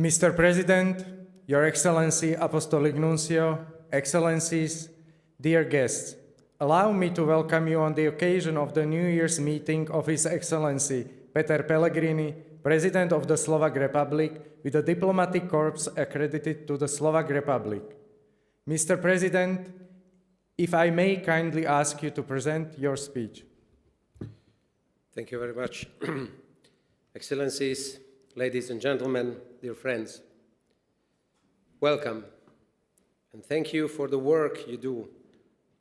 Mr. President, Your Excellency Apostolic Nuncio, Excellencies, dear guests, allow me to welcome you on the occasion of the New Year's meeting of His Excellency Peter Pellegrini, President of the Slovak Republic, with the diplomatic corps accredited to the Slovak Republic. Mr. President, if I may kindly ask you to present your speech. Thank you very much. Excellencies, ladies and gentlemen, dear friends, welcome, and thank you for the work you do,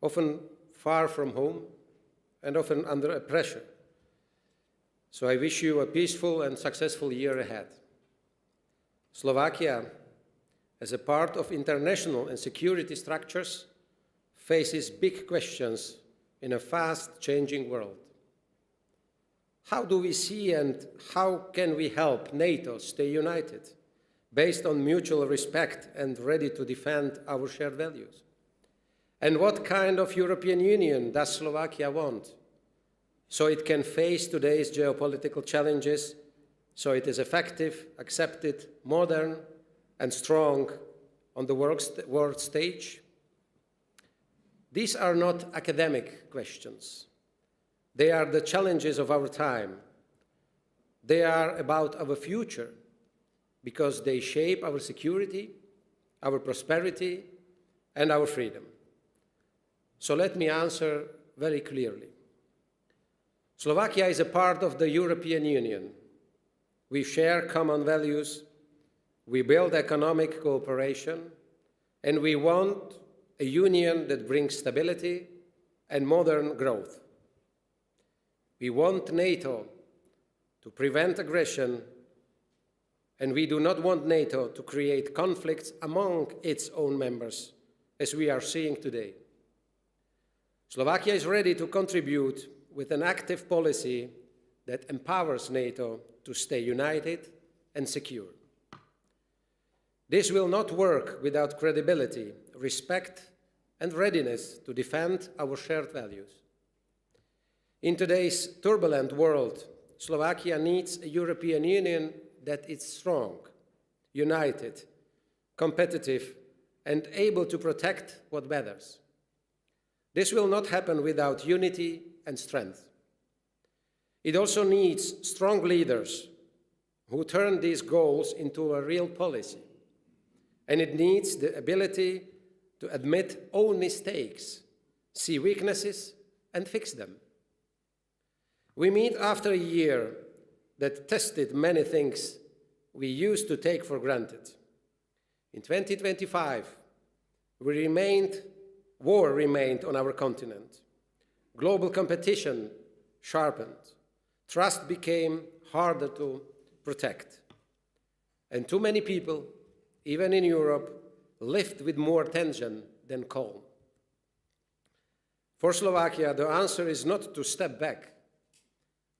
often far from home and often under pressure. So I wish you a peaceful and successful year ahead. Slovakia, as a part of international and security structures, faces big questions in a fast-changing world. How do we see and how can we help NATO stay united, based on mutual respect and ready to defend our shared values? And what kind of European Union does Slovakia want, so it can face today's geopolitical challenges, so it is effective, accepted, modern, and strong on the world stage? These are not academic questions. They are the challenges of our time. They are about our future because they shape our security, our prosperity, and our freedom. So let me answer very clearly. Slovakia is a part of the European Union. We share common values, we build economic cooperation, and we want a union that brings stability and modern growth. We want NATO to prevent aggression, and we do not want NATO to create conflicts among its own members, as we are seeing today. Slovakia is ready to contribute with an active policy that empowers NATO to stay united and secure. This will not work without credibility, respect, and readiness to defend our shared values. In today's turbulent world, Slovakia needs a European Union that is strong, united, competitive, and able to protect what matters. This will not happen without unity and strength. It also needs strong leaders who turn these goals into a real policy. And it needs the ability to admit own mistakes, see weaknesses, and fix them. We meet after a year that tested many things we used to take for granted. In 2025, war remained on our continent. Global competition sharpened. Trust became harder to protect. And too many people, even in Europe, lived with more tension than calm. For Slovakia, the answer is not to step back.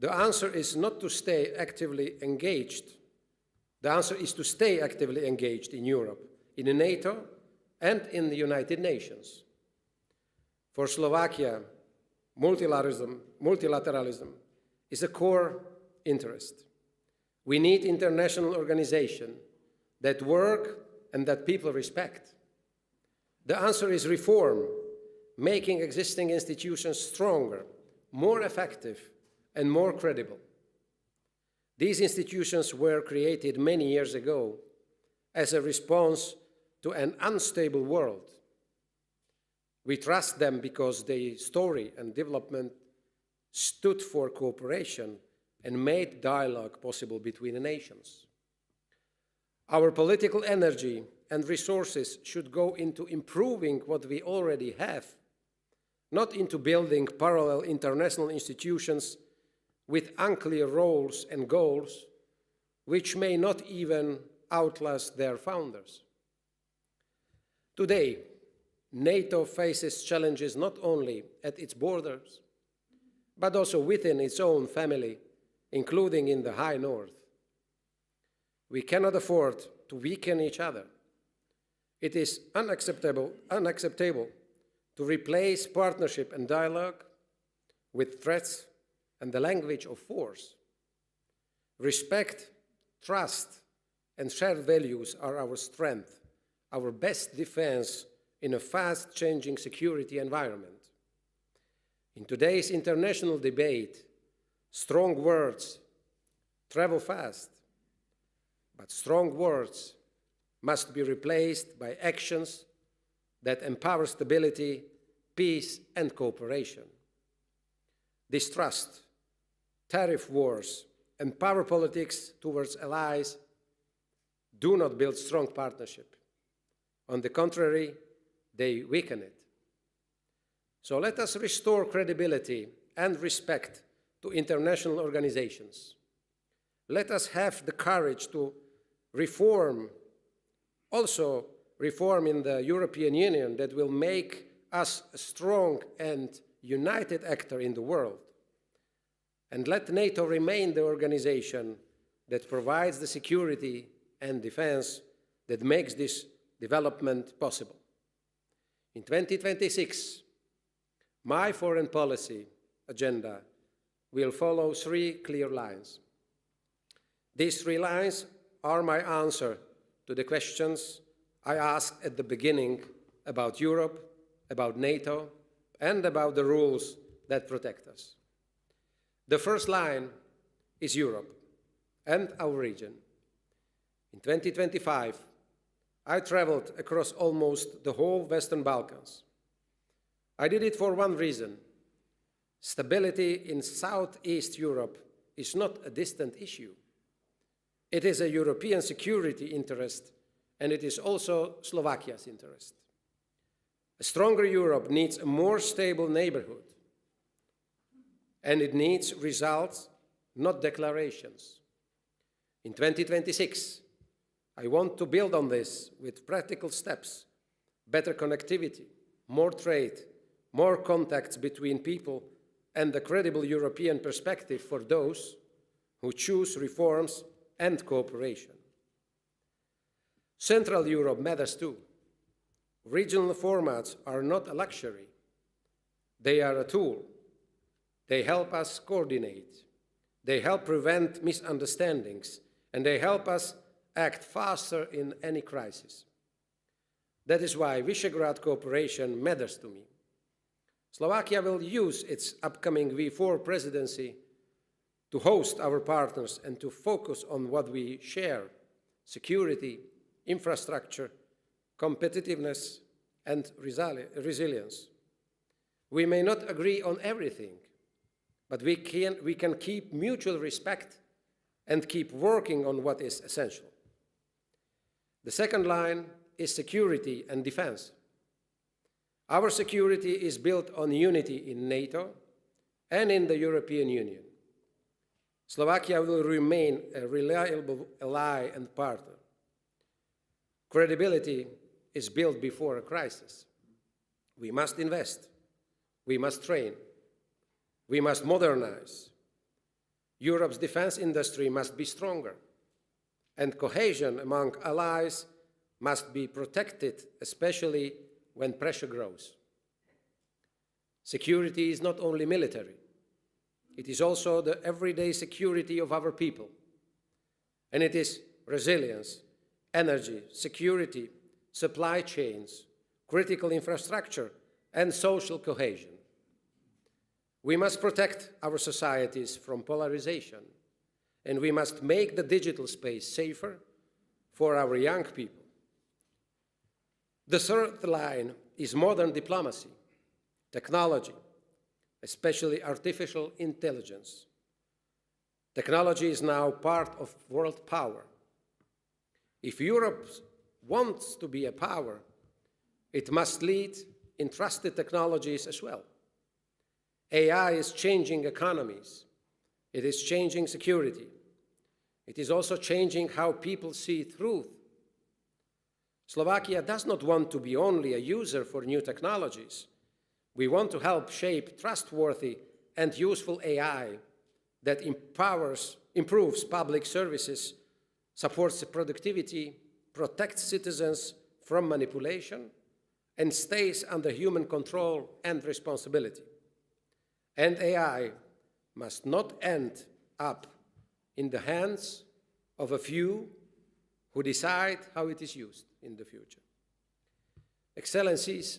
The answer is not to stay actively engaged. The answer is to stay actively engaged in Europe, in NATO, and in the United Nations. For Slovakia, multilateralism is a core interest. We need international organization that work and that people respect. The answer is reform, making existing institutions stronger, more effective, and more credible. These institutions were created many years ago as a response to an unstable world. We trust them because their story and development stood for cooperation and made dialogue possible between the nations. Our political energy and resources should go into improving what we already have, not into building parallel international institutions with unclear roles and goals, which may not even outlast their founders. Today, NATO faces challenges not only at its borders, but also within its own family, including in the High North. We cannot afford to weaken each other. It is unacceptable to replace partnership and dialogue with threats and the language of force. Respect, trust, and shared values are our strength, our best defense in a fast-changing security environment. In today's international debate, strong words travel fast, but strong words must be replaced by actions that empower stability, peace, and cooperation. Distrust, tariff wars, and power politics towards allies do not build strong partnership. On the contrary, they weaken it. So let us restore credibility and respect to international organizations. Let us have the courage to reform, also reform in the European Union that will make us a strong and united actor in the world. And let NATO remain the organization that provides the security and defense that makes this development possible. In 2026, my foreign policy agenda will follow 3 clear lines. These 3 lines are my answer to the questions I asked at the beginning about Europe, about NATO, and about the rules that protect us. The first line is Europe and our region. In 2025, I traveled across almost the whole Western Balkans. I did it for one reason. Stability in Southeast Europe is not a distant issue. It is a European security interest, and it is also Slovakia's interest. A stronger Europe needs a more stable neighborhood, and it needs results, not declarations. In 2026, I want to build on this with practical steps, better connectivity, more trade, more contacts between people, and a credible European perspective for those who choose reforms and cooperation. Central Europe matters too. Regional formats are not a luxury. They are a tool. They help us coordinate. They help prevent misunderstandings, and they help us act faster in any crisis. That is why Visegrad cooperation matters to me. Slovakia will use its upcoming V4 presidency to host our partners and to focus on what we share: security, infrastructure, competitiveness, and resilience. We may not agree on everything, but we can keep mutual respect and keep working on what is essential. The second line is security and defense. Our security is built on unity in NATO and in the European Union. Slovakia will remain a reliable ally and partner. Credibility is built before a crisis. We must invest. We must train. We must modernize. Europe's defense industry must be stronger, and cohesion among allies must be protected, especially when pressure grows. Security is not only military. It is also the everyday security of our people. And it is resilience, energy, security, supply chains, critical infrastructure, and social cohesion. We must protect our societies from polarization, and we must make the digital space safer for our young people. The third line is modern diplomacy, technology, especially artificial intelligence. Technology is now part of world power. If Europe wants to be a power, it must lead in trusted technologies as well. AI is changing economies. It is changing security. It is also changing how people see truth. Slovakia does not want to be only a user for new technologies. We want to help shape trustworthy and useful AI that improves public services, supports productivity, protects citizens from manipulation, and stays under human control and responsibility. And AI must not end up in the hands of a few who decide how it is used in the future. Excellencies,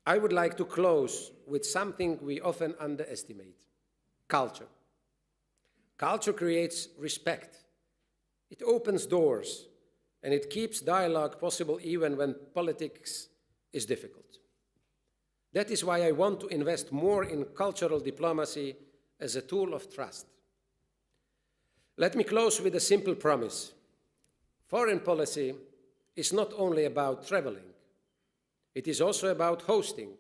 I would like to close with something we often underestimate: culture. Culture creates respect. It opens doors, and it keeps dialogue possible even when politics is difficult. That is why I want to invest more in cultural diplomacy as a tool of trust. Let me close with a simple promise. Foreign policy is not only about traveling. It is also about hosting,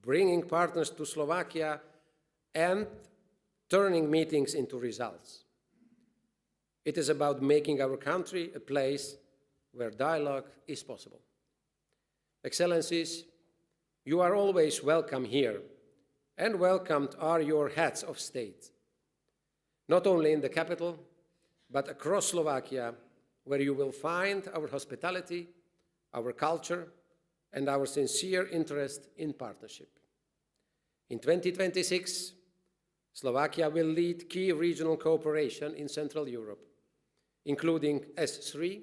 bringing partners to Slovakia, and turning meetings into results. It is about making our country a place where dialogue is possible. Excellencies, you are always welcome here, and welcomed are your heads of state, not only in the capital, but across Slovakia, where you will find our hospitality, our culture, and our sincere interest in partnership. In 2026, Slovakia will lead key regional cooperation in Central Europe, including S3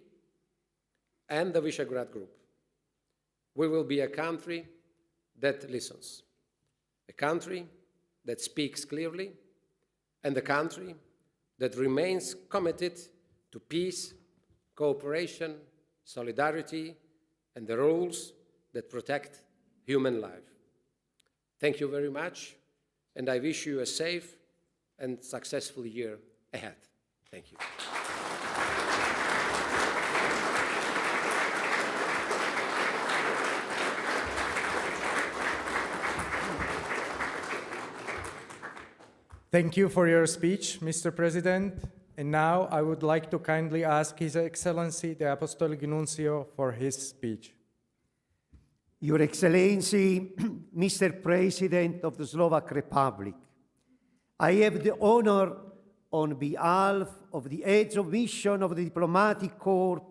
and the Visegrad Group. We will be a country that listens, a country that speaks clearly, and a country that remains committed to peace, cooperation, solidarity, and the rules that protect human life. Thank you very much, and I wish you a safe and successful year ahead. Thank you. Thank you for your speech, Mr. President. And now I would like to kindly ask His Excellency the Apostolic Nuncio for his speech. Your Excellency, Mr. President of the Slovak Republic, I have the honor on behalf of the heads of mission of the Diplomatic Corps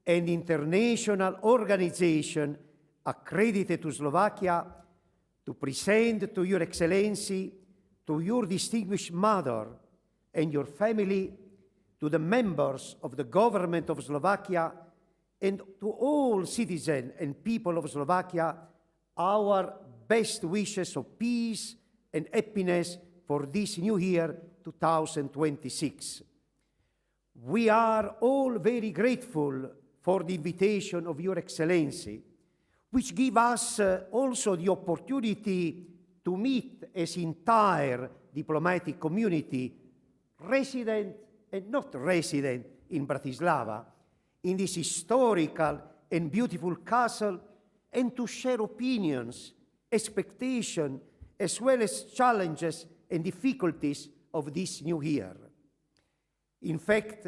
and international organization accredited to Slovakia to present to Your Excellency, to your distinguished mother and your family, to the members of the government of Slovakia, and to all citizens and people of Slovakia, our best wishes of peace and happiness for this new year, 2026. We are all very grateful for the invitation of Your Excellency, which gives us also the opportunity to meet as entire diplomatic community, resident and not resident in Bratislava, in this historical and beautiful castle, and to share opinions, expectations, as well as challenges and difficulties of this new year. In fact,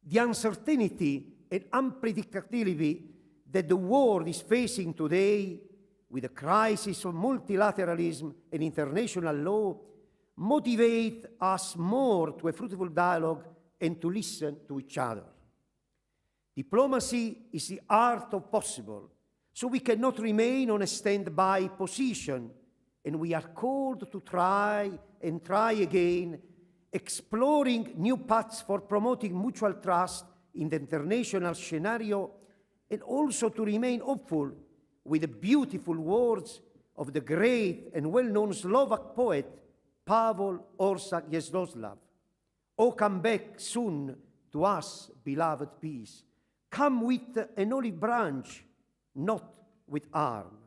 the uncertainty and unpredictability that the world is facing today, with the crisis of multilateralism and international law, motivate us more to a fruitful dialogue and to listen to each other. Diplomacy is the art of possible, so we cannot remain on a standby position, and we are called to try and try again, exploring new paths for promoting mutual trust in the international scenario, and also to remain hopeful with the beautiful words of the great and well-known Slovak poet Pavel Orsak Jesloslav. Oh, come back soon to us, beloved peace. Come with an olive branch, not with arm.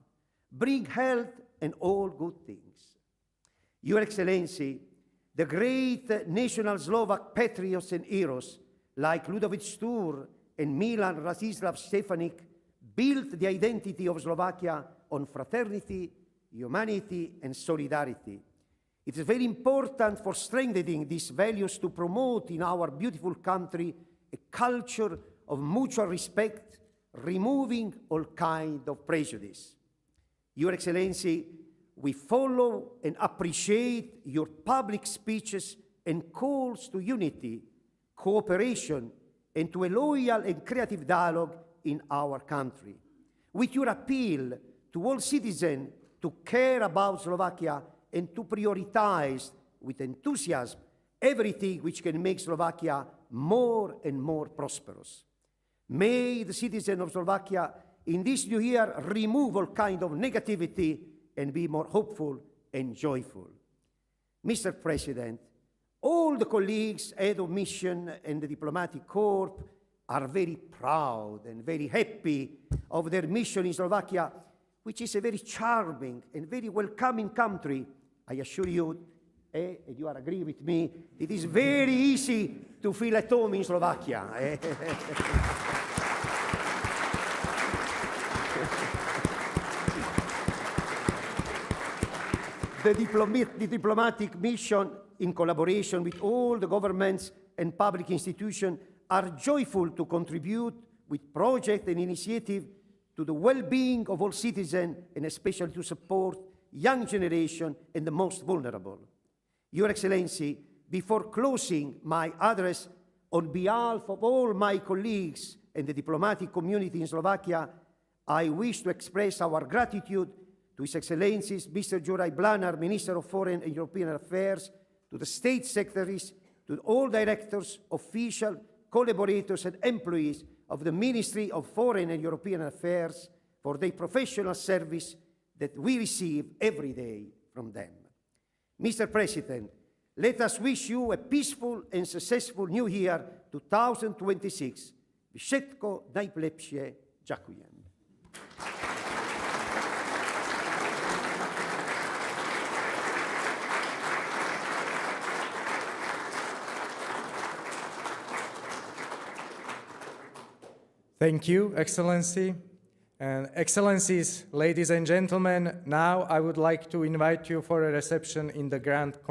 Bring health and all good things. Your Excellency, the great national Slovak patriots and heroes like Ludovic Stur and Milan Rastislav Stefanik built the identity of Slovakia on fraternity, humanity, and solidarity. It is very important for strengthening these values to promote in our beautiful country a culture of mutual respect, removing all kind of prejudice. Your Excellency, we follow and appreciate your public speeches and calls to unity, cooperation, and to a loyal and creative dialogue in our country. With your appeal to all citizens to care about Slovakia and to prioritize with enthusiasm everything which can make Slovakia more and more prosperous. May the citizens of Slovakia in this new year remove all kind of negativity and be more hopeful and joyful. Mr. President, all the colleagues, head of mission and the diplomatic corps are very proud and very happy of their mission in Slovakia, which is a very charming and very welcoming country. I assure you, and you are agree with me, it is very easy to feel at home in Slovakia. The diplomatic mission, in collaboration with all the governments and public institutions, are joyful to contribute with projects and initiatives to the well-being of all citizens, and especially to support young generation and the most vulnerable. Your Excellency, before closing my address, on behalf of all my colleagues and the diplomatic community in Slovakia, I wish to express our gratitude to His Excellencies Mr. Juraj Blanar, Minister of Foreign and European Affairs, to the State Secretaries, to all directors, officials, collaborators and employees of the Ministry of Foreign and European Affairs for their professional service that we receive every day from them. Mr. President, let us wish you a peaceful and successful New Year 2026. Wszystko najlepsze. Dziękuję. Thank you, Excellency. And Excellencies, ladies and gentlemen, now I would like to invite you for a reception in the Grand Conference.